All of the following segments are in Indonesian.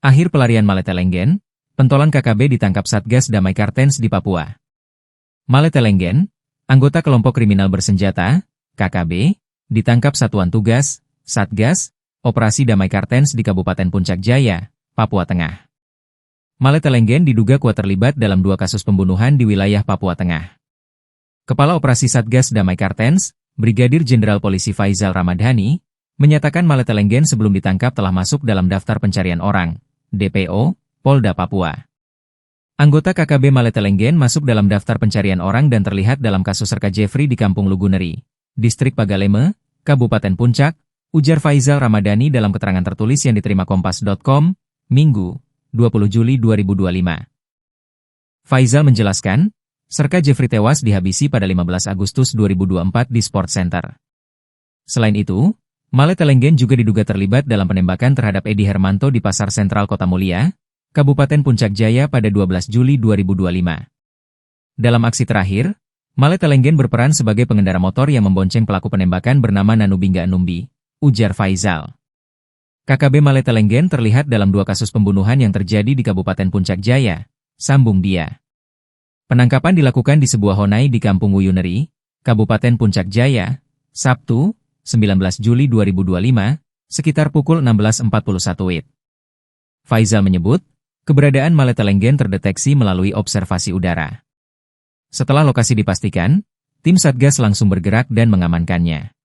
Akhir pelarian Maletelenggen, pentolan KKB ditangkap Satgas Damai Kartens di Papua. Maletelenggen, anggota kelompok kriminal bersenjata, KKB, ditangkap Satuan Tugas, Satgas, Operasi Damai Kartens di Kabupaten Puncak Jaya, Papua Tengah. Maletelenggen diduga kuat terlibat dalam 2 kasus pembunuhan di wilayah Papua Tengah. Kepala Operasi Satgas Damai Kartens, Brigadir Jenderal Polisi Faizal Ramadhani, menyatakan Maletelenggen sebelum ditangkap telah masuk dalam daftar pencarian orang, DPO, Polda Papua. Anggota KKB Maletelenggen masuk dalam daftar pencarian orang dan terlihat dalam kasus Serka Jeffrey di Kampung Luguneri, Distrik Pagaleme, Kabupaten Puncak, ujar Faizal Ramadhani dalam keterangan tertulis yang diterima Kompas.com, Minggu, 20 Juli 2025. Faizal menjelaskan, Serka Jeffrey tewas dihabisi pada 15 Agustus 2024 di Sport Center. Selain itu, Maletelenggen juga diduga terlibat dalam penembakan terhadap Edi Hermanto di Pasar Sentral Kota Mulia, Kabupaten Puncak Jaya pada 12 Juli 2025. Dalam aksi terakhir, Maletelenggen berperan sebagai pengendara motor yang membonceng pelaku penembakan bernama Nanubingga Numbi, ujar Faizal. KKB Maletelenggen terlihat dalam 2 kasus pembunuhan yang terjadi di Kabupaten Puncak Jaya, sambung dia. Penangkapan dilakukan di sebuah honai di Kampung Wuyuneri, Kabupaten Puncak Jaya, Sabtu, 19 Juli 2025, sekitar pukul 16.41 WIB. Faizal menyebut, keberadaan Maletelenggen terdeteksi melalui observasi udara. Setelah lokasi dipastikan, tim Satgas langsung bergerak dan mengamankannya.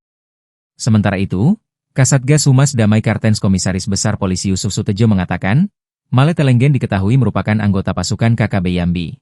Sementara itu, Kasatgas Humas Damai Kartens Komisaris Besar Polisi Yusuf Sutejo mengatakan, Maletelenggen diketahui merupakan anggota pasukan KKB Yambi.